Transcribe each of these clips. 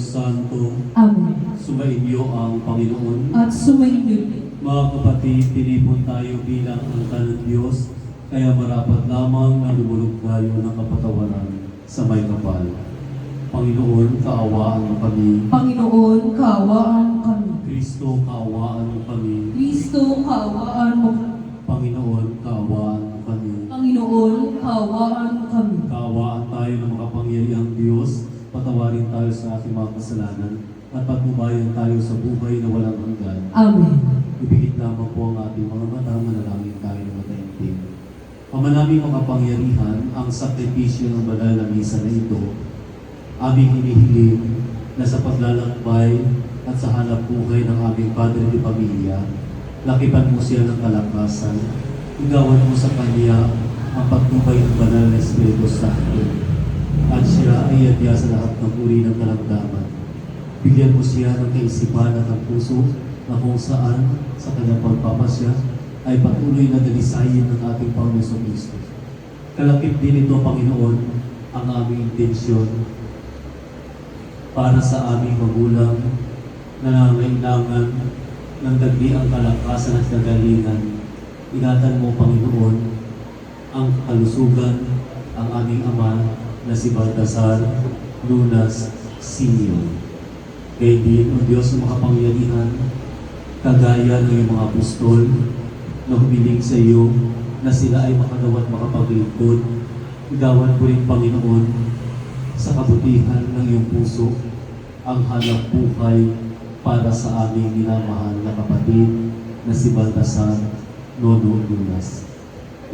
Diyos Santo, Amen. sumainyo ang Panginoon. At sumainyo din. Mga kapatid, tinipon tayo bilang angkan ng Diyos, kaya marapat lamang na lumulog tayo ng kapatawaran sa may kapal. Panginoon, kaawaan mo kami. Panginoon, kaawaan mo kami. Kristo, kaawaan mo kami. Kristo, kaawaan mo kami. Panginoon, kaawaan mo kami. Panginoon, kaawaan mo kami. Kaawaan tayo ng makapangyarihang Diyos, patawarin tayo sa ating mga kasalanan, at patnubayan tayo sa buhay na walang hanggan. Amen. Ibigit lamang po ang ating mga mata, manalangin tayo ng mataimtim. Ama naming makapangyarihan, ang sakripisyo ng banal na misa na ito, aming hinihiling na sa paglalakbay at sa hanap buhay ng aming Padre de Pamilya, lakipan mo siya ng kalakasan, igawan mo sa Kanya ang pagtubay ng banal na Espiritu Santo, at siya ay adya sa lahat ng uri ng kalamdaman. Bigyan mo siya ng kaisipan at ng puso na kung saan sa kanyang pagpapasya ay patuloy na dalisayin ng ating Panginoon Kristo. Kalakip din ito, Panginoon, ang aming intensyon para sa aming magulang na nangangailangan ng dagdiang kalakasan at kagalingan. Ingatan mo, Panginoon, ang kalusugan, ang aming ama na si Baltasar Lunas Senior. Kaya din, O Diyos na makapangyarihan, kagaya ng iyong mga apostol na humiling sa iyo na sila ay makagawa at makapaglingkod, igawan po rin, Panginoon, sa kabutihan ng iyong puso ang hanap buhay para sa aming minamahal na kapatid na si Baltasar Nono Lunas.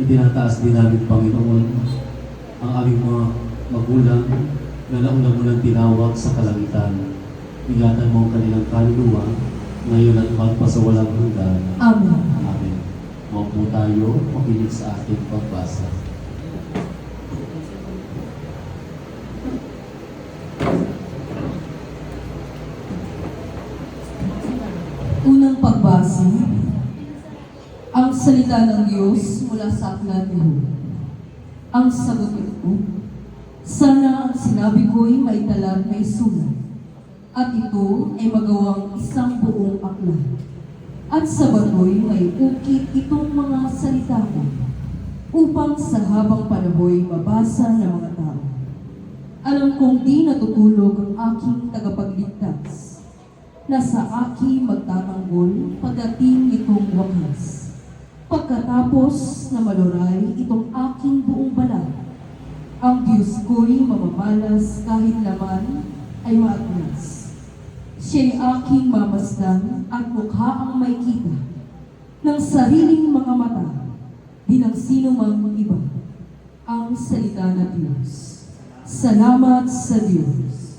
Itinataas din namin, Panginoon, ang aming mga magulang na nauna mo ng tinawag sa kalangitan. Ingatan mo ang kanilang kaluluwa ngayon at magpasawalang hanggan. Amen. Amen. Maupo tayo, makinig sa ating pagbasa. Unang pagbasa, ang salita ng Diyos mula sa aklat ni Job. Ang sagot ko, sana ang sinabi ko'y maitala at maisulat, at ito ay magawang isang buong aklat. At sa bato'y may ukit itong mga salita ko, upang sa habang panahoy mabasa ng mga tao. Alam kong di natutulog ang aking tagapagligtas, na sa akin magtatanggol pagdating itong wakas. Pagkatapos na maluray itong aking buong balat, ang Diyos ko'y mamamalas kahit naman ay maatras. Siya'y aking mamasdan at mukha ang may kita ng sariling mga mata, di ng sino mang iba. Ang salita ng Diyos. Salamat sa Diyos.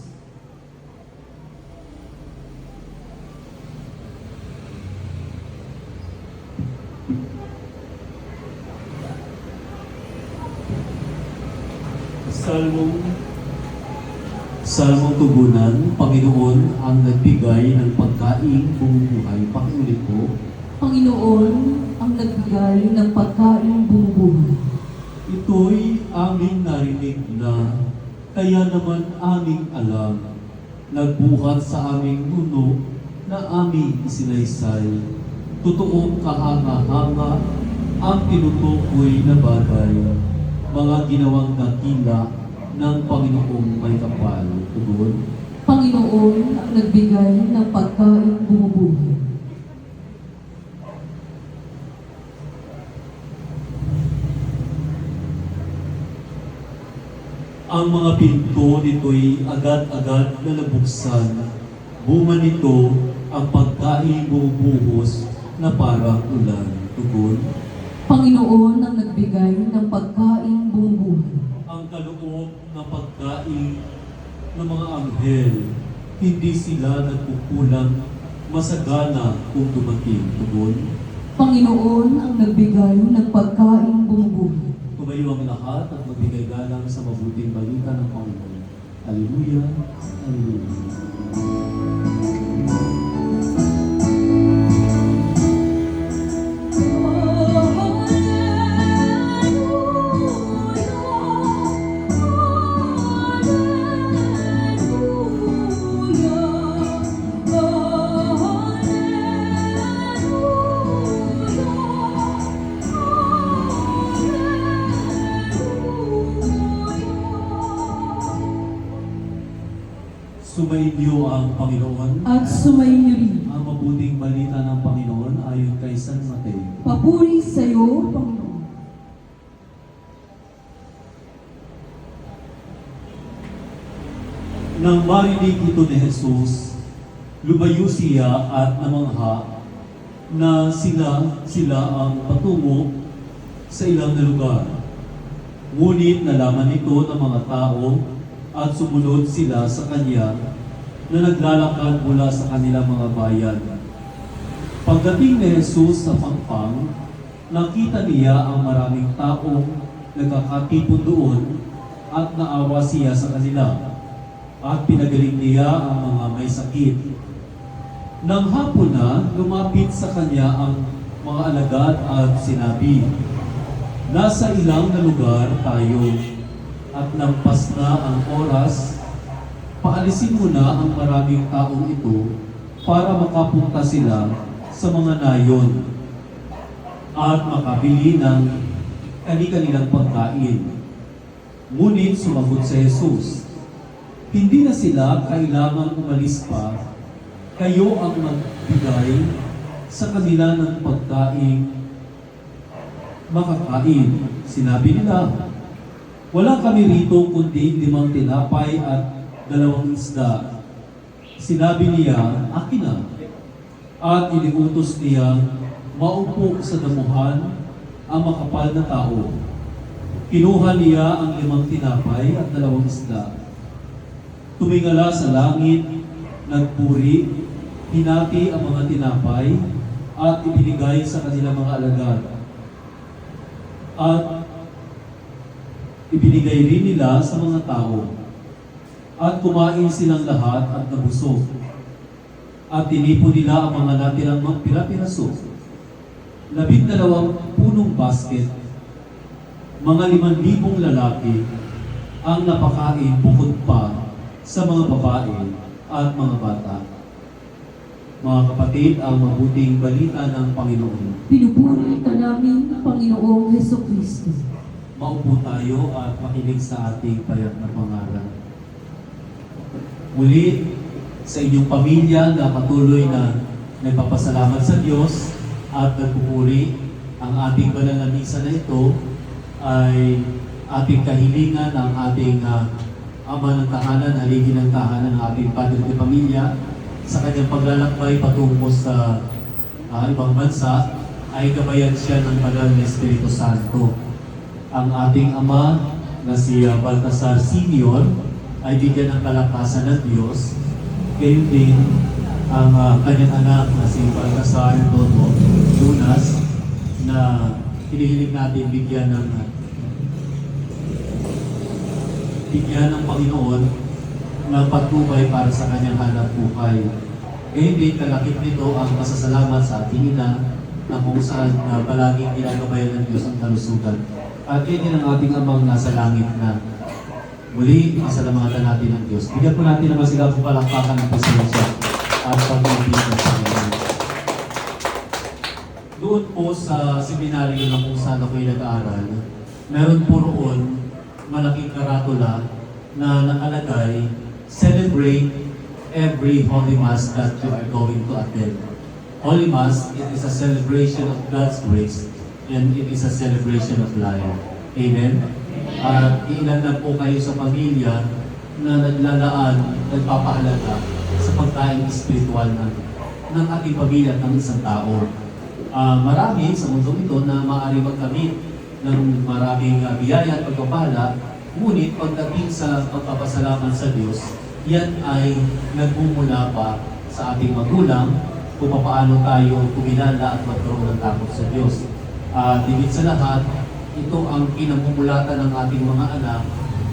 Salmong tugunan, Panginoon ang nagbigay ng pagkain bumubuhay. Pakiulit po. Panginoon ang nagbigay ng pagkain bumubuhay. Ito'y aming narinig na, kaya naman aming alam, nagbuhat sa aming nuno na aming isinaysay. Totoong kahanga-hanga ang tinutukoy na bagay, mga ginawang dakila ng Panginoong may kapal. Tugon. Panginoon ang nagbigay ng pagkain bumubuhay. Ang mga pinto nito'y agad-agad na nabuksan. Bunga nito ang pagkain bumubuhos na parang ulan. Tugon. Panginoon ang nagbigay ng pagkain bumubuhay. Ang kaloob na pagkain ng mga anghel, hindi sila nagkukulang, masagana kung dumating. Tugon. Panginoon ang nagbigay ng pagkain bumubuhay. Tumayo ang lahat at magbigay galang sa mabuting balita ng Panginoon. Alleluia, Alleluia. Sumainyo ang Panginoon. at sumainyo rin. Ang mabuting balita ng Panginoon ayon kay San Mateo. Papuri sa iyo, Panginoon. Nang marinig ito ni Jesus, lumayo siya at namangha na sila ang patungo sa ilang na lugar. Ngunit nalaman ito ng mga tao at sumunod sila sa kanya na naglalakad mula sa kanilang mga bayan. Pagdating ni Jesus sa pangpang, nakita niya ang maraming taong nagkakatipon doon at naawa siya sa kanila at pinagaling niya ang mga may sakit. Nang hapon na, lumapit sa kanya ang mga alagad at sinabi, "Nasa ilang na lugar tayo at lampas na ang oras. Paalisin mo na ang maraming taong ito para makapunta sila sa mga nayon at makabili ng kani-kanilang pagkain." Ngunit sumagot si Jesus, "Hindi na sila kailangang umalis pa. Kayo ang magbigay sa kanila ng pagkain makakain." Sinabi nila, "Wala kami rito kundi 5 tinapay at 2 isda." Sinabi niya, "Akin na." At iniutos niya maupo sa damuhan ang makapal na tao. Kinuha niya ang 5 tinapay at 2 isda. Tumingala sa langit, nagpuri, hinati ang mga tinapay at ibinigay sa kanilang mga alagad. At ibinigay rin nila sa mga tao. At kumain silang lahat at nabusog. At tinipon nila ang mga natirang pira-piraso. 12 punong basket, mga 5,000 lalaki ang napakain bukod pa sa mga babae at mga bata. Mga kapatid, ang mabuting balita ng Panginoon. Pinupuri ka namin, Panginoong Hesukristo. Maupo tayo at makinig sa ating payat na pangalan. Muli, sa inyong pamilya na patuloy na nagpapasalamat sa Diyos at nagpupuri, ang ating banal na misa na ito ay ating kahilingan ng ating ama ng tahanan, haligi ng tahanan ng ating Padre de Pamilya sa kanyang paglalakbay patungo sa ibang bansa ay gabayan siya ng banal na Espiritu Santo. Ang ating ama na si Baltasar Senior ay bigyan ng kalakasan ng Diyos. Gayon din ang kanyang anak na si Baltasar Toto Jonas na hinihiling natin bigyan ng Panginoon ng pagtubay para sa kanyang hanap buhay. Ngayon din, kalakip nito ang pasasalamat sa ating ina na kung saan palaging ginagabayan ng Diyos ang kalusugan. At yun din ang ating amang nasa langit na muli pasalamatan natin ng Diyos. Bigyan po natin naman sila po palakpakan ng pasensya at pag-ibig sa Panginoon. Doon po sa seminaryo na kung saan ako'y nag-aaral, meron po roon malaking karatula na nakalagay, "Celebrate every Holy Mass that you are going to attend." Holy Mass, it is a celebration of God's grace and it is a celebration of life. Amen? At ilan na po kayo sa pamilya na naglalaan, nagpapahalaga sa pagkain espiritual ng ating pamilya at ng isang tao. Marami sa mundong ito na maaari magkamit ng maraming biyaya at pagpapala, ngunit pagdating sa pagpapasalamat sa Diyos, yan ay nagmumula pa sa ating magulang kung paano tayo kumilala at magkaroon ng takot sa Diyos. Higit sa lahat, ito ang pinamumulatan ng ating mga anak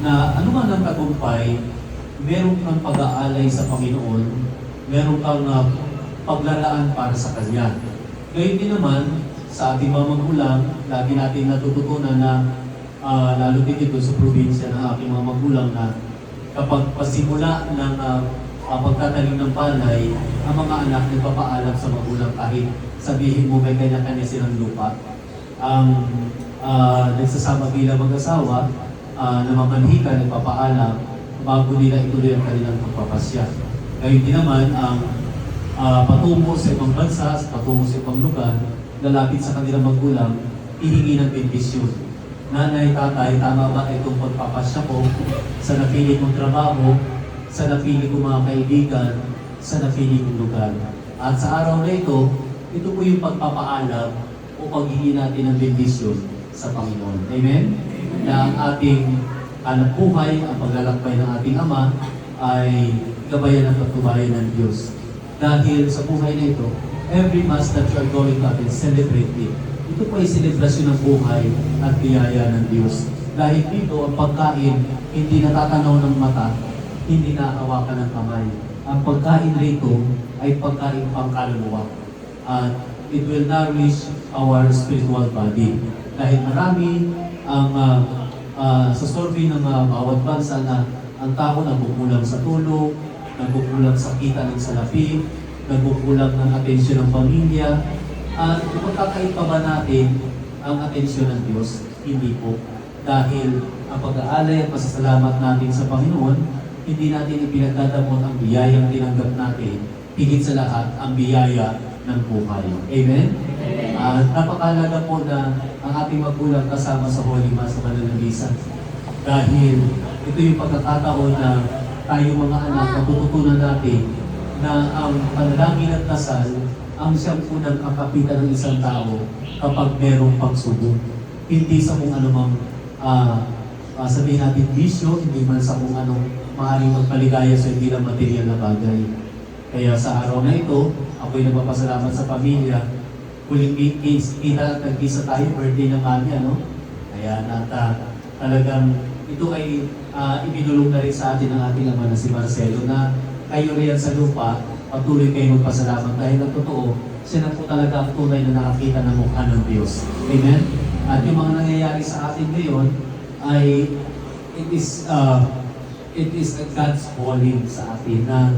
na anuman ang tagumpay, meron kang pag-aalay sa Panginoon, meron kang paglalaan para sa Kanya. Gayun din naman, sa ating mga magulang, lagi natin natututunan na lalo din ito sa probinsya ng aking mga magulang na kapag pasimula ng pagtatanim ng palay, ang mga anak nagpapaalam sa magulang kahit sabihin mo may kanya-kanya silang lupa. Nagsasama bilang mag-asawa na mamanhika, nagpapaalam bago nila ituloy ang kanilang pagpapasya. Ngayon din naman, ang patungo sa ibang bansa, patungo sa ibang lugar, lalapit sa kanilang magulang, hihingi ng bendisyon. Nanay, tatay, tama ba itong pagpapasya ko sa napili kong trabaho, sa napili kong mga kaibigan, sa napili kong lugar? At sa araw na ito po yung pagpapaalam o paghingi natin ng bendisyon sa Panginoon. Amen? Na ang ating anak buhay, ang paglalakbay ng ating Ama, ay gabayan at pagtubayan ng Diyos. Dahil sa buhay na ito, every Mass that you are going to attend, celebrate it. Ito po ay selebrasyon ng buhay at biyaya ng Diyos. Dahil dito, ang pagkain, hindi natatanaw ng mata, hindi nahawakan ng kamay. Ang pagkain rito ay pagkain pang kaluluwa. At it will nourish our spiritual body. Dahil marami ang sa survey ng bawat bansa na ang tao nagkukulang sa tulog, nagkukulang sa kita ng salapi, nagkukulang ng atensyon ng pamilya. At ipagkakait pa ba natin ang atensyon ng Diyos? Hindi po. Dahil ang pag-aalay at pasasalamat natin sa Panginoon, hindi natin ipinagdadamot ang biyayang tinanggap natin, higit sa lahat ang biyaya ng buhay. Amen? Napakalaga po na ang ating magulang kasama sa Holy Mass sa Kanilang Misa. Dahil ito yung pagkakataon na tayo mga anak, matututunan natin na ang panalangin at dasal ang siyang unang kakapitan ng isang tao kapag merong pagsubok. Hindi sa kung anumang sabihin natin bisyo, hindi man sa kung anong maaaring magpaligaya sa hindi lang material na bagay. Kaya sa araw na ito, ako'y nagpapasalamat sa pamilya. Huling kita at nagkisa tayo, birthday ng mami, ano? Kaya talagang ito ay ibinulong na rin sa atin ng ating ama na si Marcelo na kayo riyan sa lupa, patuloy kayo magpasalamat dahil ang totoo, siya na po talaga ang tunay na nakakita ng mukha ng Diyos. Amen? At yung mga nangyayari sa atin ngayon ay it is God's calling sa atin na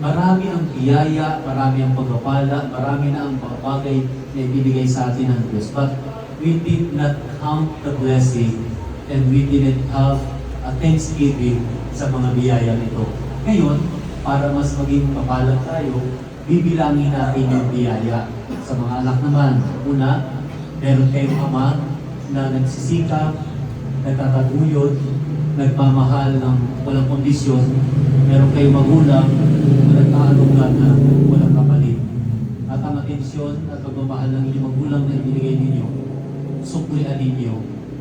marami ang biyaya, marami ang pagpapala, marami na ang mga bagay na ibinigay sa atin ng Diyos. But we did not count the blessing and we didn't have a thanksgiving sa mga biyaya nito. Ngayon, para mas maging mapalad tayo, bibilangin natin yung biyaya sa mga anak naman. Una, meron kayong ama na nagsisikap, nagtataguyod, nagmamahal ng walang kondisyon. Meron kayong magulang na nagkaalungan na walang kapalit. At ang atensyon at pagmamahal ng inyong magulang na ibinigay ninyo, suklian ninyo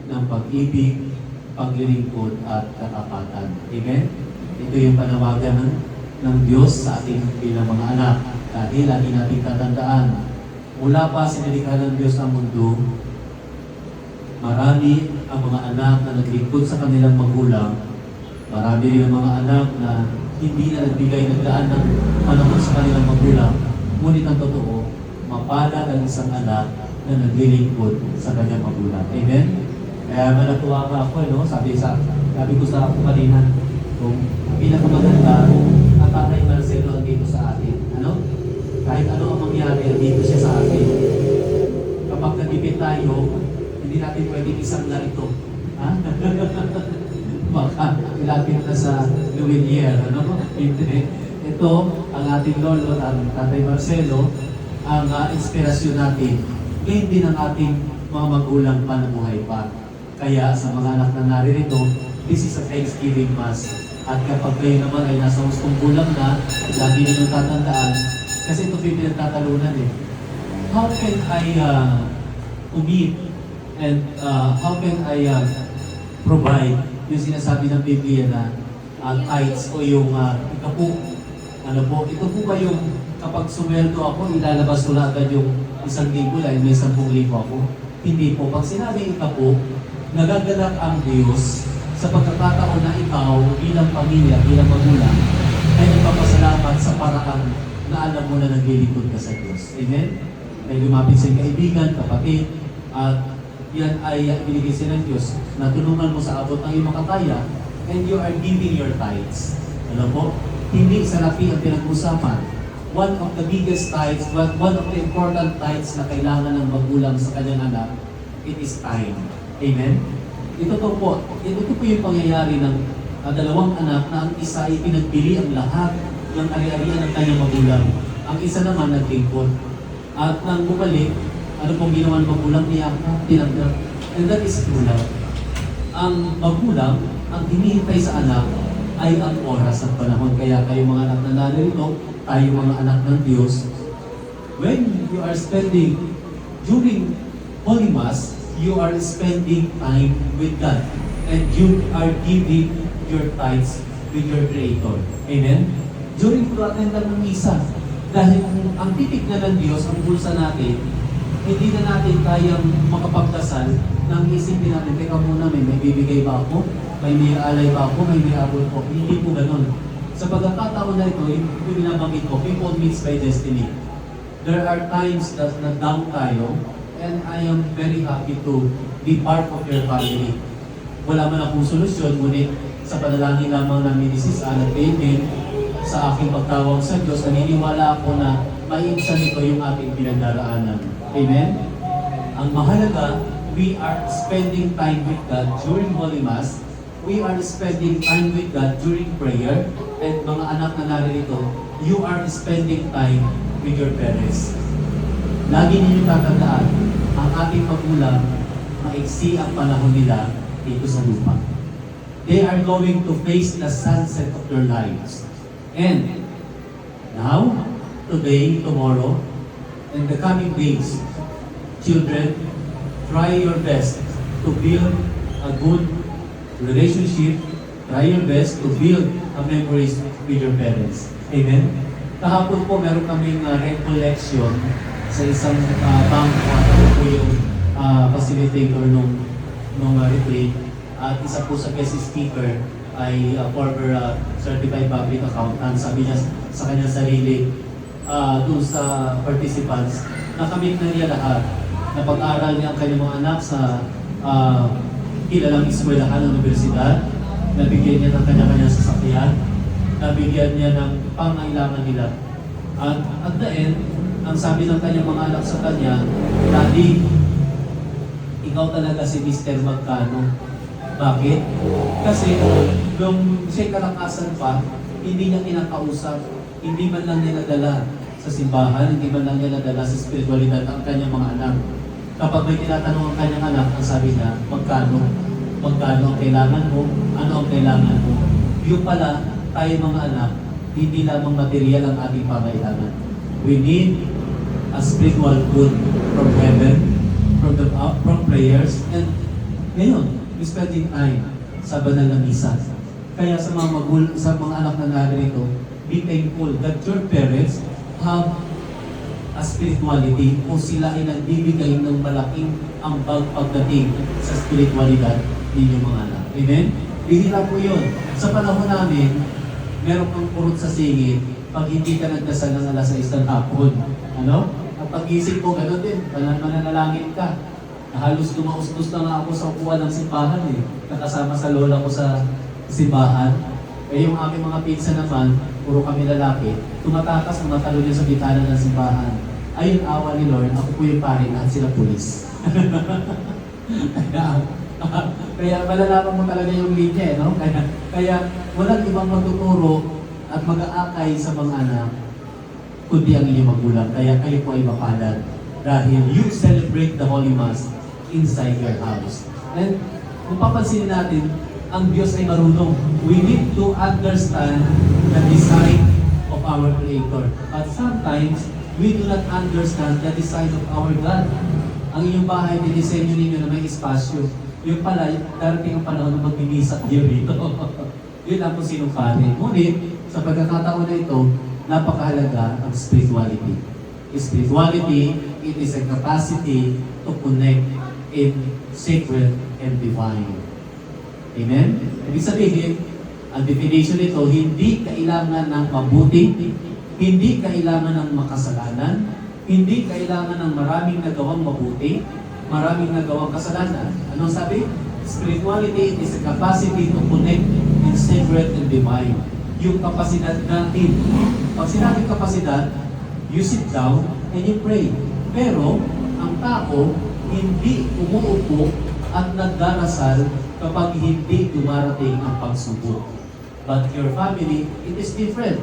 ng pag-ibig, paglilingkod at katapatan. Amen? Ito yung panawagan ng Diyos sa ating bilang mga anak. Dahil lagi natin tatandaan, mula pa sinilikha ng Diyos ang mundo, marami ang mga anak na naglingkod sa kanilang magulang. Marami rin ang mga anak na hindi na nagdaan ng panahon sa kanilang magulang. Ngunit ang totoo, mapalad ang isang anak na naglilingkod sa kanyang magulang. Amen? Kaya natuwa ka ako, no? Sabi ko sa ako kanina, kung pinakamaganda, ang Tatay Marcelo ang dito sa atin. Ano? Kahit ano ang mangyari, dito siya sa atin. Kapag nagipit tayo, hindi natin pwedeng isang na ito. Ha? Baka ilapit na sa Luwinier. Ano? Ito, ang ating lolo, ang Tatay Marcelo, ang inspirasyon natin. Ngayon din ang ating mga magulang pa na buhay pa. Kaya sa mga anak na naririto, this is a Thanksgiving Mass. At kapag kayo naman ay nasa hustong bulang na, lagi ninyo tatandaan, kasi ito pinagtatalunan eh. How can I commit and how can I provide yung sinasabi ng Biblia na tithes o yung ikapu? Ano po, ito po ba yung kapag sumweldo ako, ilalabas ko na agad yung 1,000 dahil may 10,000 ako? Hindi po. Pag sinabi ikapu, nagagalak ang Diyos sa pagkakataon na ikaw bilang pamilya, bilang magulang, ay nagpapasalamat sa paraan na alam mo na naglilingkod ka sa Diyos. Amen? Ay lumapit sa kaibigan, kapatid, at yan ay binigay siya ng Diyos na tulungan mo sa abot ng iyong makakaya and you are giving your tithes. Alam mo? Hindi salapi ang pinag-usapan. One of the biggest tithes, one of the important tithes na kailangan ng magulang sa kanyang anak, it is time. Amen? Ito po yung pangyayari ng dalawang anak na ang isa ay pinagbili ang lahat ng ari-arian ng kanyang magulang. Ang isa naman nagtingkod. At nang bumalik, ano pong ginawa ng magulang niya? Tinanggap. And that is true love. Ang magulang, ang hinihintay sa anak ay ang oras at panahon. Kaya kayo mga anak na narito, tayo mga anak ng Diyos, when you are spending during Holy Mass, you are spending time with God. And you are giving your tithes with your Creator. Amen? During pag-attend ng misa, dahil ang titig na ng Diyos, ang bulsa natin, hindi na natin kayang makapagdasal nang isipin natin, teka muna, may bibigay ba ako? May alay ba ako? May abot ko? Hindi po ganun. Sa pagkakataon na ito, yung binabanggit ko, people meets by destiny. There are times that na-down tayo, and I am very happy to be part of your family. Wala man akong solusyon, ngunit sa panalangin lamang namin ni Sis Anna David, sa aking pagtawag sa Diyos, naniniwala ako na maiibsan ito yung ating pinagdaraanan. Amen? Ang mahalaga, we are spending time with God during Holy Mass. We are spending time with God during prayer. And mga anak na narito, you are spending time with your parents. Lagi ninyong tatandaan, ang ating magulang, maiksi ang panahon nila dito sa lupa. They are going to face the sunset of their lives. And now, today, tomorrow, in the coming days, children, try your best to build a good relationship. Try your best to build a memories with your parents. Amen? Kahapon po, meron kaming recollection sa isang bank. Ako po yung facilitator nung retreat. At isa po sa guest speaker ay former certified public accountant. Sabi niya sa kanyang sarili, doon sa participants, nakamit na niya lahat. Napag-aral niya ang kanyang mga anak sa kilalang eskwelahan ng universidad. Nabigyan niya ng kanya-kanyang sasakyan. Nabigyan niya ng pangailangan nila. At at the end, ang sabi ng kanyang mga anak sa kanya, Daddy, ikaw talaga si Mr. Magkano. Bakit? Kasi nung siya'y kalakasan pa, hindi niya kinakausap, hindi man lang niya nadala sa simbahan, hindi man lang niya nadala sa spiritualidad ang kanyang mga anak. Kapag may tinatanong ang kanyang anak, ang sabi niya, magkano? Magkano ang kailangan mo? Ano ang kailangan mo? Yung pala, tayo mga anak, hindi lamang material ang ating pangailangan. We need a spiritual food from heaven, from prayers, and ngayon, we spending time sa banal na misa. Kaya sa mga anak na narito, be thankful that your parents have a spirituality o sila ay nagbibigay ng malaking ambag pagdating sa spiritualidad ninyo mga anak. Amen? Bihira po yun. Sa panahon namin, meron kang purot sa singit pag hindi ka nagdasal ng alas 6 ng hapon. Ano? At pag-isip ko, gano'n din, mananalangin ka. Halos lumaustos na nga ako sa upuan ng simbahan eh. Nakasama sa lola ko sa simbahan. Eh yung aming mga pinsa naman, puro kami lalaki, tumatakas ng matalo niya sa bitana ng simbahan. Ayun, awa ni Lord, ako po yung pare, lahat sila pulis. kaya malalaman mo talaga yung linya eh, no? Kaya walang ibang magtuturo at mag-aakay sa mga anak, kundi ang inyong magulang. Kaya kayo po ay mapalad. Dahil you celebrate the Holy Mass inside your house. And kung papansinin natin, ang Diyos ay marunong. We need to understand the design of our Creator. But sometimes, we do not understand the design of our God. Ang inyong bahay, dinisenyo ninyo na may espasyo. Yung pala, darating ang panahon na magmimisa kayo rito. Yun ang kung sinong pare. Ngunit, sa pagkakataon na ito, napakahalaga ang spirituality. Spirituality, it is a capacity to connect in sacred and divine. Amen? Ibig sabihin, ang definition nito, hindi kailangan ng mabuti, hindi kailangan ng makasalanan, hindi kailangan ng maraming nagawang mabuti, maraming nagawang kasalanan. Anong sabi? Spirituality is a capacity to connect in sacred and divine. Yung kapasidad natin. Pag sinabing kapasidad, you sit down and you pray. Pero, ang tao, hindi umuupo at nagdarasal kapag hindi dumarating ang pagsubok. But your family, it is different.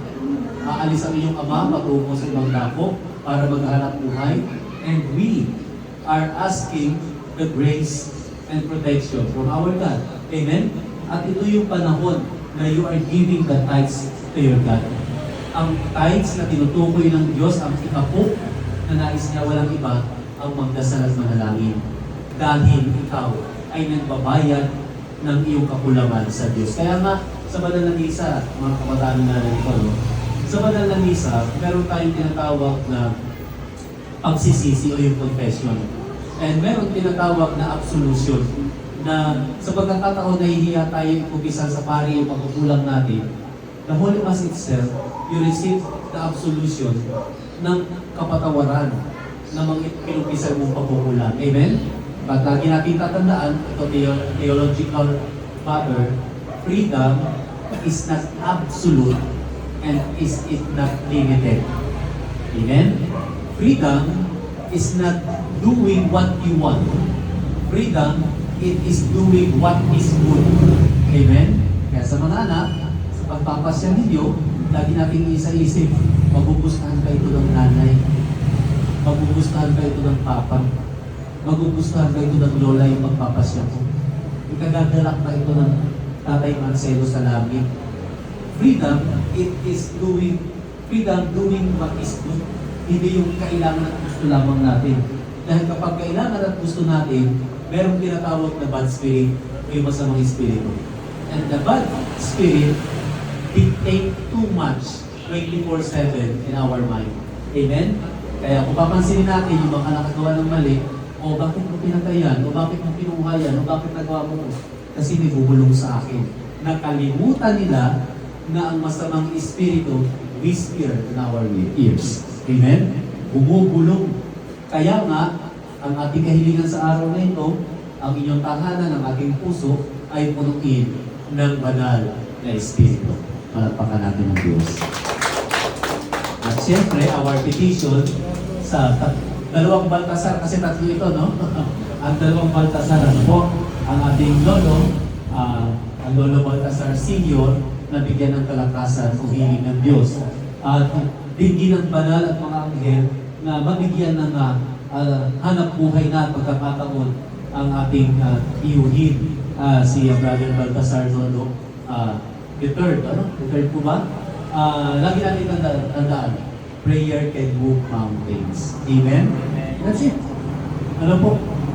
Aalis ang iyong ama patungo sa ibang dako para maghanap buhay. And we are asking the grace and protection from our God. Amen? At ito yung panahon na you are giving the tithes to your God. Ang tithes na tinutukoy ng Diyos, ang ikapok na nais niya walang iba, ang magdasal at manalangin. Dahil ikaw ay nagbabayad ng iyong kakulangan sa Diyos. Kaya nga, sa banal na misa, mga kabataan na rin ito, no? Sa banal na misa, meron tayong tinatawag na pagsisisi o yung confession. And meron tinatawag na absolution na sa pagkakataon na hihiya tayo ipupisan sa pari yung pagkukulang natin, the Holy Mass itself, you receive the absolution ng kapatawaran na mga pinupisan mong pagkukulang. Amen? At lagi natin tatandaan, ito theological matter, freedom is not absolute and is it not limited. Amen? Freedom is not doing what you want. Freedom, it is doing what is good. Amen? Kaya sa mga anak, sa pagpapasya ninyo, lagi nating isa-isip, magugustuhan ka ito ng nanay, magugustuhan ka ito ng papa, magugustuhan ka ito ng lola yung pagpapasya ko. Ikagagalak pa ito ng Tatay Marcelo sa langit. Freedom, it is doing what is good. Hindi yung kailangan at gusto lamang natin. Dahil kapag kailangan at gusto natin, merong tinatawag na bad spirit o yung masamang espiritu. And the bad spirit dictate too much 24/7 in our mind. Amen? Kaya kung papansinin natin yung mga nakagawa ng mali, o bakit mo pinatay yan, o bakit mo kinuha yan, o bakit nagawa mo, kasi may bubulong sa akin. Nakalimutan nila na ang masamang espiritu whisper in our ears. Amen? Bumubulong. Kaya nga, ang ating kahilingan sa araw na ito, ang inyong tahanan, ang ating puso, ay punuin ng banal na espiritu. Malagpakan natin ng Diyos. At siyempre, our petition sa dalawang Baltasar, kasi tatlo ito, no? Ang dalawang Baltasar, ano po? Ang ating lolo, ang Lolo Baltasar Senior, na bigyan ng kalakasan o hiling ng Diyos. At bigyan ng banal at mga anghel na mabigyan ng hanap buhay na pagkakataon ang ating tiyuhin, si Brother Baltasar Lolo, the third po ba? Lagi natin tandaan, prayer can move mountains. Amen? That's it. Ano po?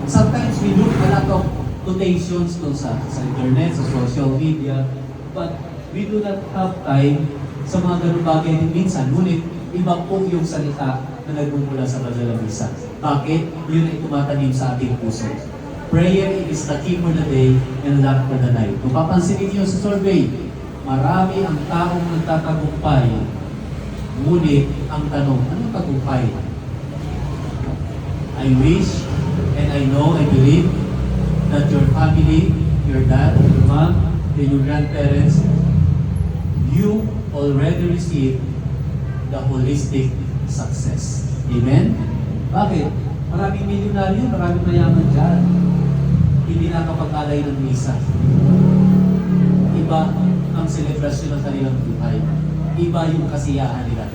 Sometimes we look a lot of quotations sa internet, sa social media, but we do not have time sa mga ganung bagay din minsan. Ngunit, iba po yung salita na nagmumula sa banal na misa. Bakit? Yun ay tumatanim sa ating puso. Prayer is the key for the day and lamp for the night. Kung papansinin niyo sa survey, marami ang taong nagtatagumpay. Ngunit, ang tanong, anong tagumpay? I wish, and I know, I believe, that your family, your dad, your mom, and your grandparents, you already received the holistic success. Amen? Bakit? Maraming milyonaryo, maraming mayaman dyan. Hindi nakapag-alay ng misa. Iba ang selebrasyon ng kanilang buhay. Iba yung kasiyahan nila.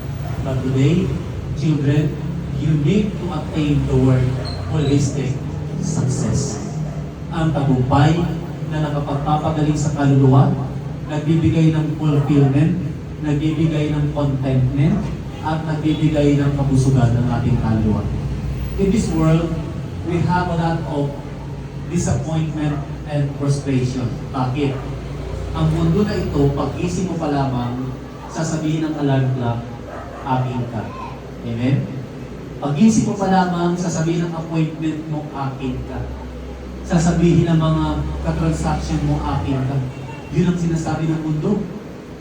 But today, children, you need to attain the word holistic success. Ang tagumpay na nakapagpapagaling sa kaluluwa, nagbibigay ng fulfillment, nagbibigay ng contentment, at nagbibigay ng kabusugan ng ating kaluluwa. In this world, we have a lot of disappointment and frustration. Bakit? Ang mundo na ito, pag-isip mo pa lamang, sasabihin ng alarm clock, akin ka. Amen? Pag-isip mo pa lamang, sasabihin ng appointment mo, akin ka. Sasabihin ng mga katransaction mo, akin ka. Yun ang sinasabi ng mundo.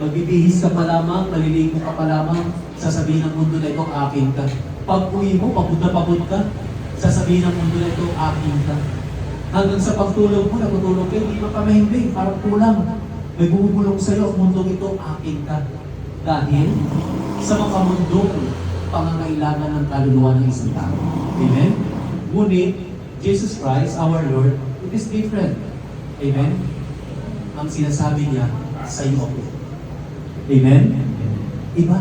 Magbibihis ka pa lamang, maliligo ka pa lamang, sasabihin ng mundo na ito, akin ka. Pag-uwi mo, pagod na pagod ka, sasabihin ng mundo na ito, akin ka. Hanggang sa pagtulog mo, natutulog kayo, hindi mapamahimbing, parang kulang. May bumubulong sa'yo, ang mundong ito, akin ka. Dahil sa mga mundong pangangailangan ng kaluluwa ng isang tao. Amen? Ngunit, Jesus Christ, our Lord, it is different. Amen? Ang sinasabi niya, sa iyo ako. Amen? Iba.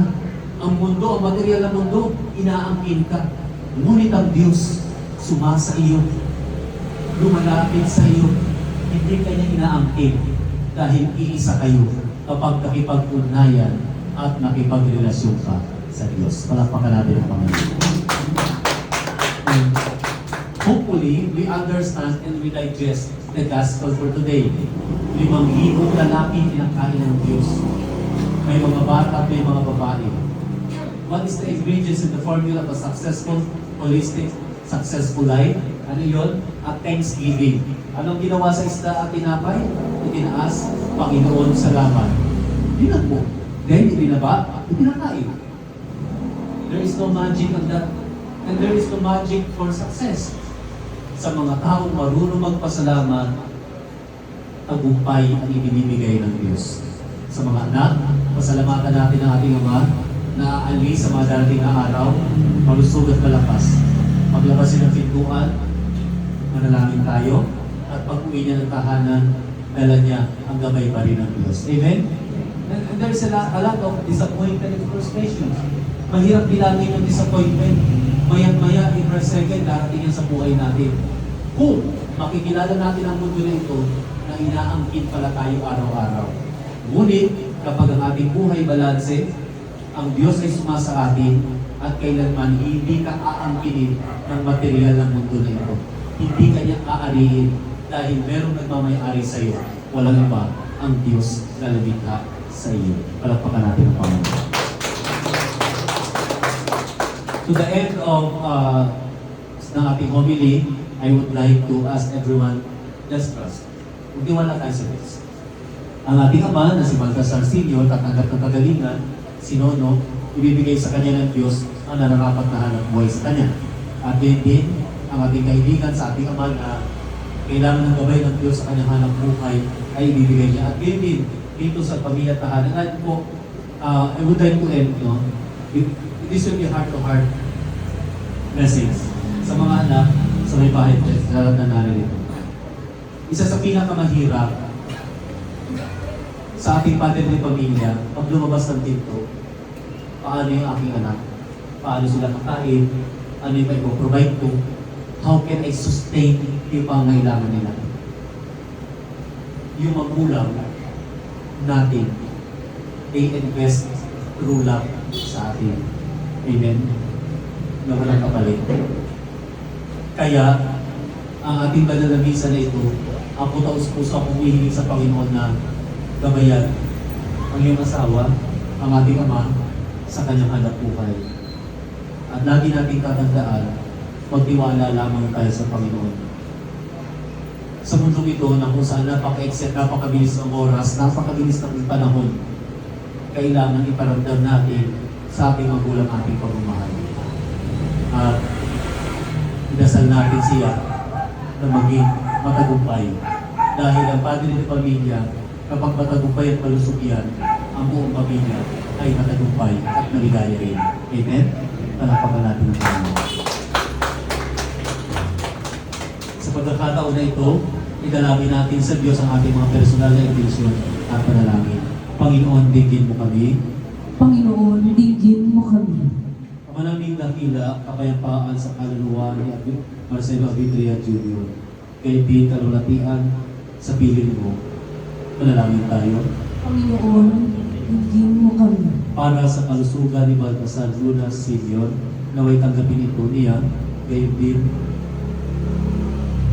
Ang mundo, ang material na mundo, inaangkin ka. Ngunit ang Diyos, sumasa iyo, lumalapit sa iyo, hindi kanya inaangkin dahil iisa kayo kapag nakipag-ugnayan at nakipagrelasyon ka sa Diyos. Palakpakan natin ang Panginoon. And hopefully, we understand and we digest the gospel for today. 5,000 lalaki pinakain ng Diyos. May mga bata at may mga babae. What is the ingredients in the formula of a successful, holistic, successful life? Ano yun? At thanksgiving. Anong ginawa sa isda at tinapay? Itinaas, Panginoon, salamat. Yun lang po. Then, ibinaba, ipinakain. There is no magic on that. And there is no magic for success. Sa mga taong marunong magpasalamat, tagumpay ang ibinibigay ng Diyos. Sa mga anak, pasalamatan natin ang ating Ama na aalis sa mga darating na araw, malusog at malakas. Paglabas siya ng pintuan, manalangin tayo, at pag-uwi niya ng tahanan, dala niya ang gabay pa rin ng Diyos. Amen? And there's a lot of disappointment and frustration. Mahirap bilangin yung disappointment. Mayan-maya, in a second, darating yan sa buhay natin. Kung makikilala natin ang mundo na ito, na inaangkin pala tayo araw-araw. Ngunit, kapag ang ating buhay balanse, ang Diyos ay sumasa atin, at kailanman hindi ka aangkinin ng material ng mundo na ito. Hindi ka niya aarihin dahil merong nagmamayari sa iyo. Walang iba, ang Diyos na lumikha sa iyo. Palakpakan natin ang Panginoon. To the end of ng ating homily, I would like to ask everyone, just trust. Magtiwala tayo sa Diyos. Ang ating Ama na si Baltasar Sr. tatanggap ng kagalingan, si Nono, ibibigay sa kanya ng Diyos ang nararapat na hanap buhay sa kanya. At din, ang ating kaibigan sa ating Ama na kailangan ng gabay ng Diyos sa kanyang hanap buhay ay ibibigay niya. At din, dito sa pamilya tahanan. At po, I would like to end, this will be heart-to-heart message sa mga anak sa may bahay na narito. Isa sa pinakamahirap sa ating pattern ng pamilya, pag lumabas ng tinto, paano yung aking anak? Paano sila kakain? Ano yung maipoprovide ko? How can I sustain yung pangangailangan nila? Yung magulang natin, they invest through love sa atin. Amen? Na walang kapalit. Kaya, ang ating banal na misa na ito, ako taus-puso akong humihiling sa Panginoon na gabayan ang iyong asawa, ang ating Ama, sa kanyang hanap buhay. At lagi nating tatandaan, magtiwala lamang tayo sa Panginoon. Sa mundong ito na kung saan napaka-exit, napakabilis ng oras, napakabilis ng panahon, kailangan iparamdam natin sa ating magulang ating pagmamahal. At idasal natin siya na maging matagumpay. Dahil ang padre ng pamilya, kapag matagumpay at malusog yan, ang buong pamilya ay matagumpay at maligaya rin. Amen? Palakpakan natin ang Panginoon. Sa pagkakataon na ito, idalangin natin sa Diyos ang ating mga personal na intensyon at panalangin. Panginoon, digin mo kami. Panginoon, digin mo kami. Ama naming dakila, kapayapaan sa kaluluwa ni Marcelo Avidria Jr. Kay Pete kalulatian sa piling mo. Panalangin tayo. Panginoon, digin mo kami. Para sa kalusugan ni Baltasar Luna Sr. naway tanggapin ito niya, gayon din,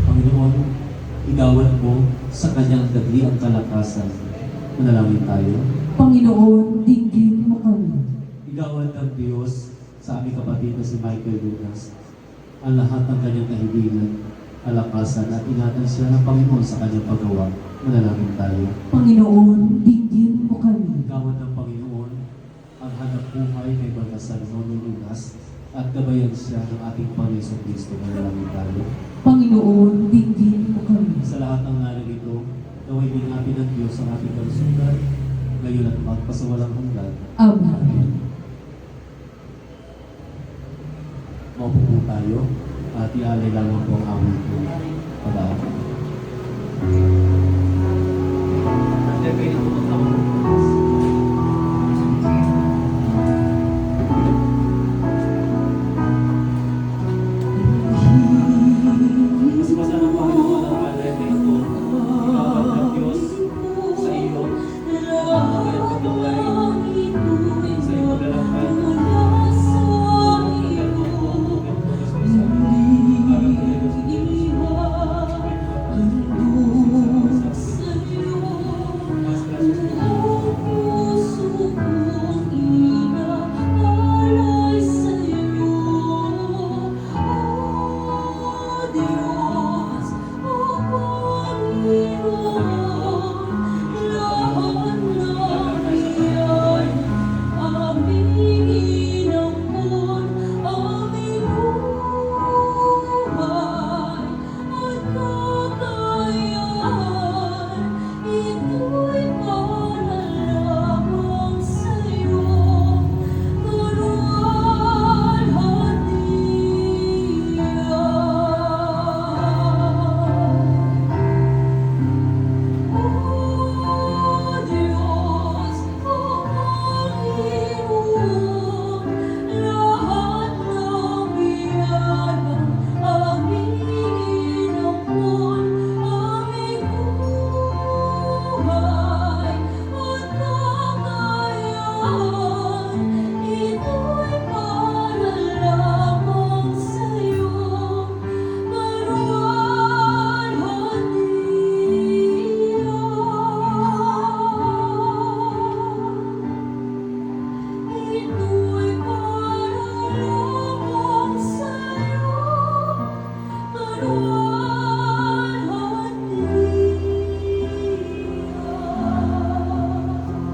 Panginoon, igawad mo sa kanyang dagliang kalakasan. Manalangin tayo. Panginoon, digin mo kami. Igawad ng Diyos sa aming kapatid na si Michael Lucas ang lahat ng kanyang kahilingan, kalakasan at ingatan siya ng Panginoon sa kanyang paggawa. Manalangin tayo. Panginoon, digin mo kami. Igawad ng Panginoon ang hanap buhay kay Baltasar Lucas at gabayan siya ng ating Panginoon Kristo. Manalangin tayo. Panginoon, digin mo kami. Sa lahat ng narito, naway binapin ng Diyos ang ating kalusugan, ngayon at magpasawalang hanggan. Amen. Maupo po tayo at ialay lamang po ang awit po. Pag-aawit. Nandiyan kayo po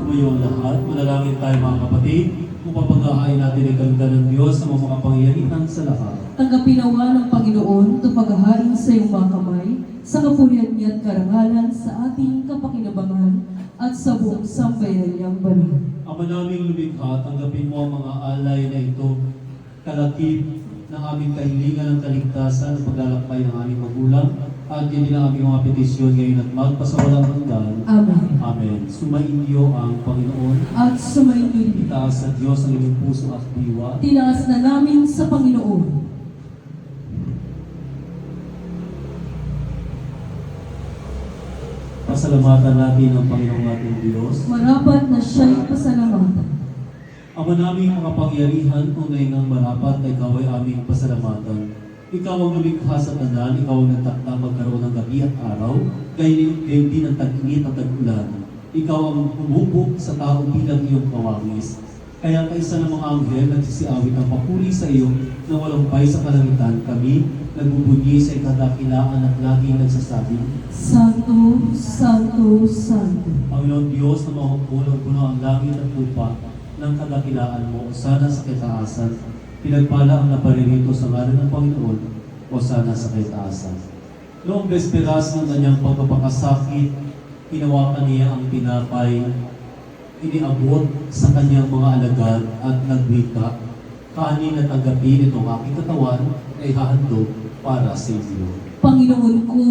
Tumayo ang lahat. Manalangin tayo mga kapatid. Kung papaghahain natin ang ganda ng Diyos na makapangyarihan sa lahat. Tanggapin nawa ng Panginoon itong paghahain sa iyong mga kamay, sa kapurihan niya at karangalan sa ating kapakinabangan at sa buong sambayan niyang banal. Ama naming lumikha, tanggapin mo ang mga alay na ito, kalakip ng aming kahilingan ng kaligtasan ng paglalakbay ng aming magulang, at yun din ang aming mga petisyon ngayon at magpasawalang hanggan. Amen. Amen. Sumainyo ang Panginoon. At sumayin niyo rin. Itaas sa Diyos ang inyong puso at diwa. Tinaas na namin sa Panginoon. Pasalamatan natin ang Panginoong ating Diyos. Marapat na siya'y pasalamatan. Ama naming makapangyarihan, tunay ng marapat na ikaw ay aming pasalamatan. Ikaw ang lumikha sa tanan, ikaw ang nagtakda magkaroon ng gabi at araw, gayon din ang tag-init at tag-ulan. Ikaw ang humubog sa tao bilang iyong kawangis. Kaya kaisa ng mga anghel nagsisiawit ang papuri sa iyo na walang pay sa kalangitan, kami nagbubunyi sa ikadakilaan at laging nagsasabing, Santo, Santo, Santo. Panginoon Diyos na mahupulang puno ang langit at lupa ng kadakilaan mo, o sana sa kitaasan. Pinagpala ang naparirito sa ngalan ng Panginoon, o sana sa kitaasan. Noong besperas ng kanyang pagpapakasakit, hinawakan niya ang tinapay, iniabot sa kanyang mga alagad at nagwika, kanin at tanggapin itong aking katawan ay hahandog para sa inyo. Panginoon ko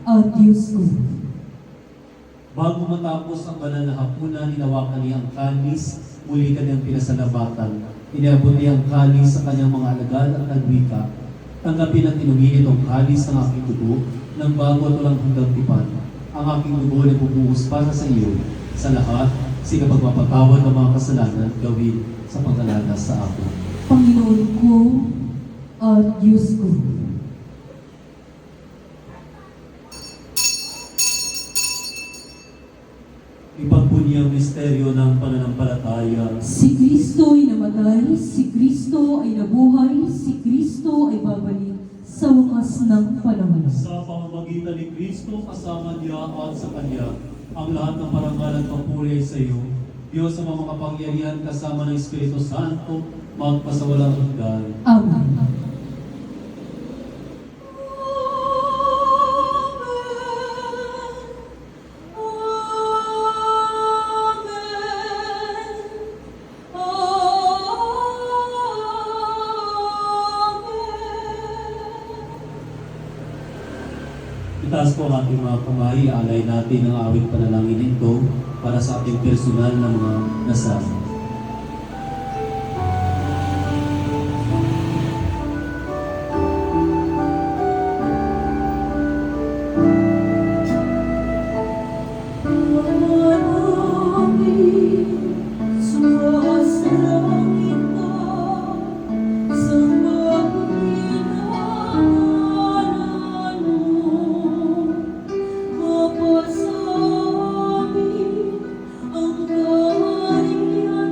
at Diyos ko. Bago matapos ang banal na hapunan, hinawakan niya ang kanis, muli kanyang pinasalamatan. Iniabot niya ang kalis sa kanyang mga alagad at nagwika, tanggapin at inumin itong kalis ng aking dugo, ng bago at walang hanggang tipan. Ang aking dugo ay bubuhos para sa iyo, sa lahat, sa pagpapatawad ng mga kasalanan gawin sa paglalana sa akin. Panginoon ko at Diyos ko. Ipagpunya ang misteryo ng pananampalataya. Si Kristo ay namatay, si Kristo ay nabuhay, si Kristo ay babalik sa wakas ng panahon. Sa pamamagitan ni Kristo, kasama niya at sa Kanya, ang lahat ng parangal at papuri ay sa iyo. Diyos sa mga makapangyarihan kasama ng Espiritu Santo, magpasawalang hanggan. Amen. Itaas po ang ating mga kamay, alay natin ang awit panalangin ito para sa ating personal na mga nasama. Ang kaharian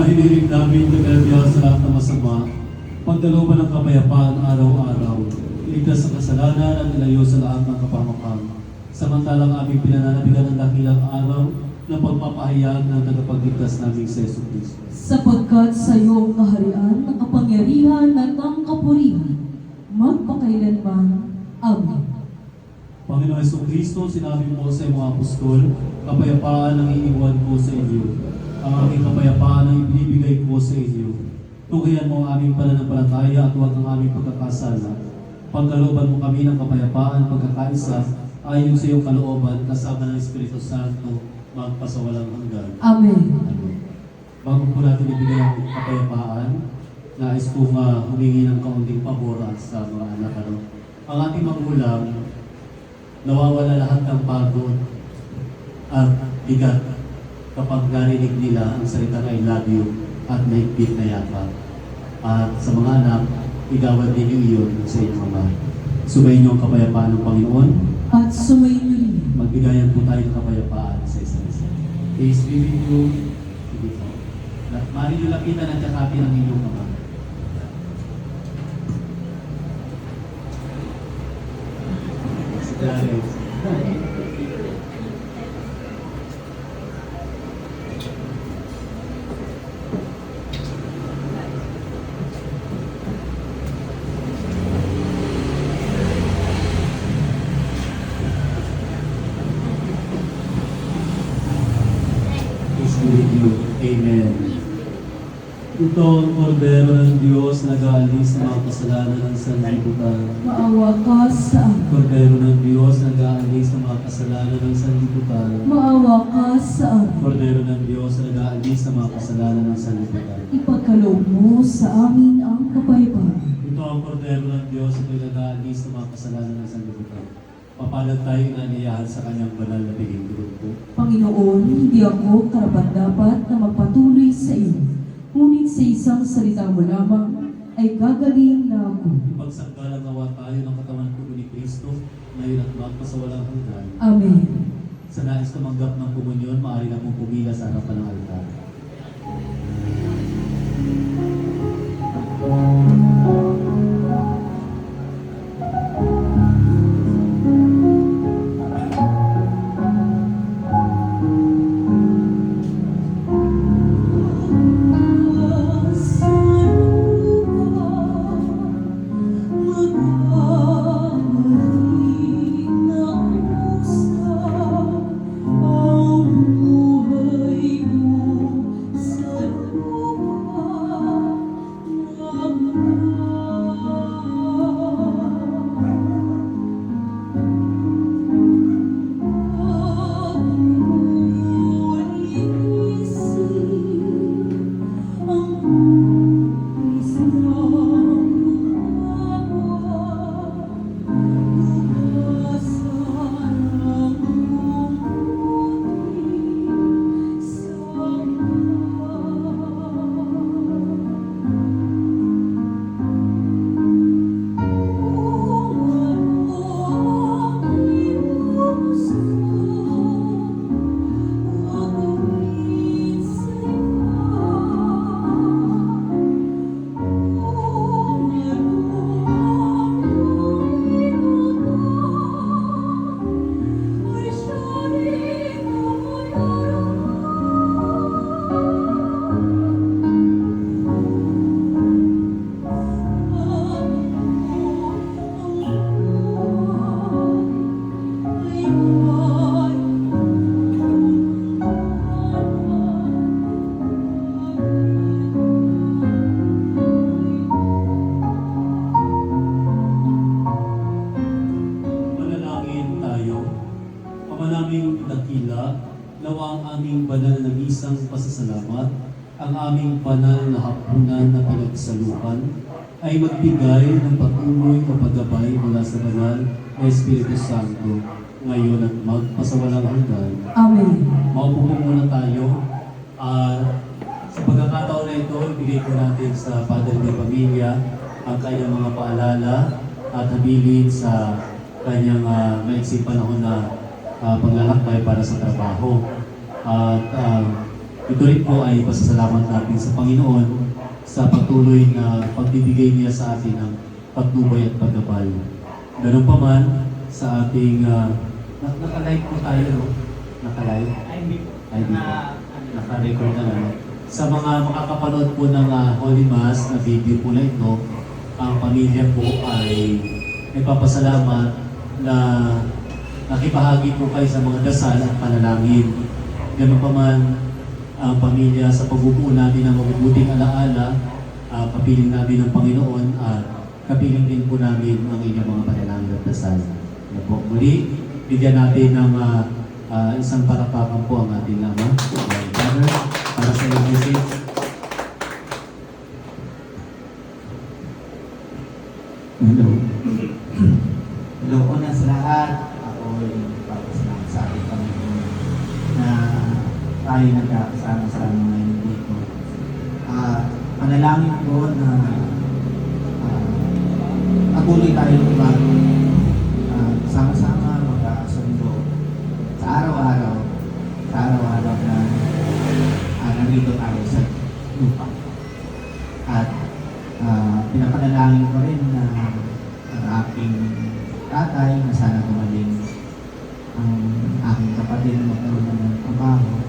hinihiling namin naglalaya sa lahat ng masama, pagdaloban ng kapayapaan araw-araw, iligtas sa kasalanan at ilayo sa lahat ng kapahamakan. Samantalang aming pinananabigan ng dakilang araw ng pagpapahayag ng tagapagligtas naming sa Yesu Cristo. Sapagkat sa iyo ang kaharian, ang kapangyarihan at ang kapurihan, magpakailanman. Amen. Panginoon Yesu Cristo, sinabi mo sa iyong mga apostol, kapayapaan ang iiwan ko sa inyo. Ang aming kapayapaan ang ibinibigay ko sa inyo. Tukayan mo ang aming pananampalataya at huwag ang aming pagkakasala. Pagkalooban mo kami ng kapayapaan, pagkakaisa, ayon sa iyong kalooban, kasama ng Espiritu Santo, magpasawalang hanggan. Amen. Bago po natin ibigay ang kapayapaan, nais kong humingi ng kaunting pabor sa mga anak. Ang ating magulang, nawawala lahat ng pagod at bigat kapag narinig nila ang salitang I love you at mahigpit na yakap. At sa mga anak, igawad ninyo iyon sa inyong ama. Sumayin niyo ang kapayapaan ng Panginoon. At sumayin niyo rin. Magbigayan po tayo ng kapayapaan sa isa't isa. Peace be with you. Sige po. Mari niyo lapitan at yakapin ang inyong ama. Peace be with you. Amen. Ito ang kordero ng Diyos na nag-aalis ng mga kasalanan ng sanlibutan. Maawa ka sa amin. Kordero ng Diyos na nag-aalis ng mga kasalanan ng sanlibutan. Maawa ka sa amin. Kordero ng Diyos na nag-aalis ng mga kasalanan ng sanlibutan. Ipagkaloob mo sa amin ang kapayapaan. Ito ang kordero ng Diyos na nag-aalis ng mga kasalanan ng sanlibutan. Papalad tayo na niyahan sa kanyang banal na biging grupo. Panginoon, hindi ako karapat-dapat na magpatuloy sa iyo. Ngunit sa isang salita mo lamang ay gagaling na ako. Ipagsanggalang nawa tayo ng katawan ko ni Kristo, ngayon at magpasawalang hanggan. Amen. Sa nais tumanggap ng komunyon, maaari na pong pumila sa harapan ng altar. nawa ang aming banal na misang pasasalamat, ang aming banal na hapunan na pinagsaluhan, ay magbigay ng patuloy na paggabay mula sa banal na Espiritu Santo, ngayon at magpasawalang hanggan. Amen. Maupo po muna tayo. Sa pagkakataon na ito, ibigay ko natin sa Padre de Pamilya ang kanyang mga paalala at habilin sa kanyang maiksing panahon na paglalakbay para sa trabaho. At Ito rin po ay pasasalamat natin sa Panginoon sa patuloy na pagbibigay niya sa atin ng patnubay at paggabay. Ganun pa man sa ating naka-live po tayo, no? Naka-live? Ay, hindi po. Naka-record na lang. Sa mga makakapanood po ng Holy Mass na video po na ito, ang pamilya po ay nagpapasalamat na nakibahagi po kayo sa mga dasal at panalangin. Ganun pa man ang pamilya sa pagbubuo natin ng mabubuting alaala, kapiling namin ng Panginoon at kapiling din po namin ang inyong mga panalangin at dasal. Yan po. Muli, bigyan natin ng isang parapakan po ang ating Ama, Father, para sa inyong message. Hello. Hello, una sa lahat, ako ay papasalamat sa ating Panginoon na tayo nagkakasama sa ngayon dito. Panalangin ko na patuloy tayo sama-sama magkakasundo sa araw-araw na nandito tayo sa lupa. At pinapanalangin ko rin na ang aking tatay na sana gumaling, ang aking kapatid na magkaroon ng trabaho,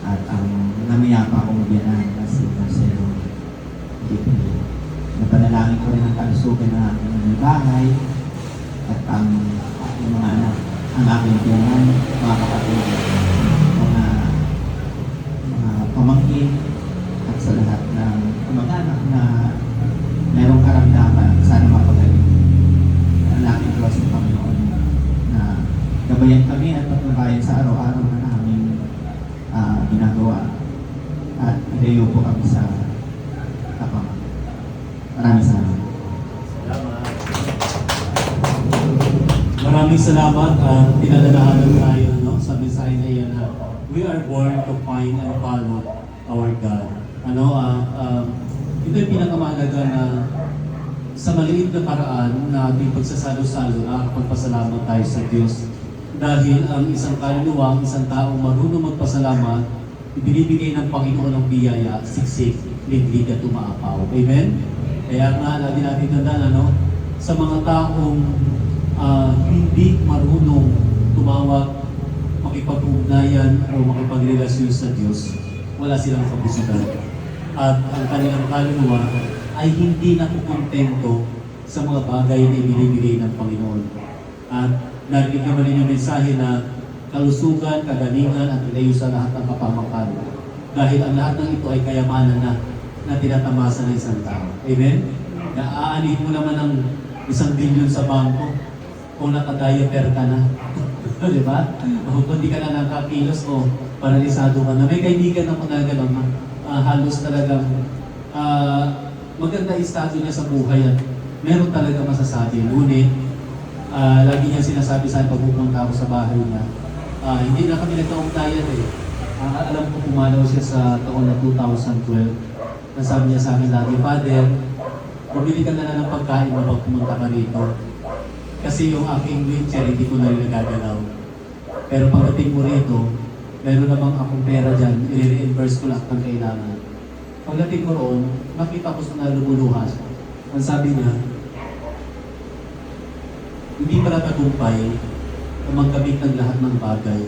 at ang namaya pa akong biyanan na si Marcelo. Napanalangin ko rin ang kalusugan ng aking bahay at ang mga anak, ang aking biyanan, mga kapatid, mga pamangkin, at sa lahat ng mga anak na mayroong karamdaman, sana mapagaling. Ang aking Diyos ng Panginoon na gabayan kami at patnubayan sa araw-araw na namin ginagawa at ilayo po kami sa tapang. Maraming salamat. Maraming salamat at pinalalahanan tayo, no? Sa mensahe na iyan na we are born to find and follow our God. Ito yung pinakamahalaga na sa maliit na paraan na ating pagsasalo-salo na pagpasalamat tayo sa Diyos. Dahil ang isang kaluluwa, ang isang taong marunong magpasalamat, ibinibigay ng Panginoon ang biyaya, siksik, liglig at umaapaw. Amen? Kaya nga, lagi natin tandaan, sa mga taong hindi marunong tumawag, makipag-ugnayan o makipagrelasyon sa Diyos, wala silang kapusutan. At ang kanilang kaluluwa ay hindi nakukontento sa mga bagay na ibinibigay ng Panginoon. At narinig naman rin yung mensahe na kalusugan, kagalingan at ilayo sa lahat ng kapamakan. Dahil ang lahat ng ito ay kayamanan na tinatamasa ng isang tao. Amen? Naaanihin mo naman ng 1 billion sa bangko kung naka-diaper ka na. Di ba? O kung di ka na nakakilos o paralisado ka na. May kaibigan ako na gano'n, halos talagang maganda estado niya sa buhay at meron talaga masasabi. Ngunit, lagi niya sinasabi sa akin pag pupunta ako sa bahay niya, hindi na kami nagkaugnayan eh. Alam ko pumalaw siya sa taon na 2012. Nasabi niya sa akin lagi, Father, bumili ka na lang ng pagkain mo pag pumunta ka rito. Kasi yung aking wheelchair, hindi ko na rin nagagalaw. Pero pagdating mo rito, meron namang akong pera dyan, i-reimburse ko lang kung kailangan. Pagdating ko roon, nakita ko sa lumuluhas. Ang sabi niya, hindi pala tagumpay na magkamit ng lahat ng bagay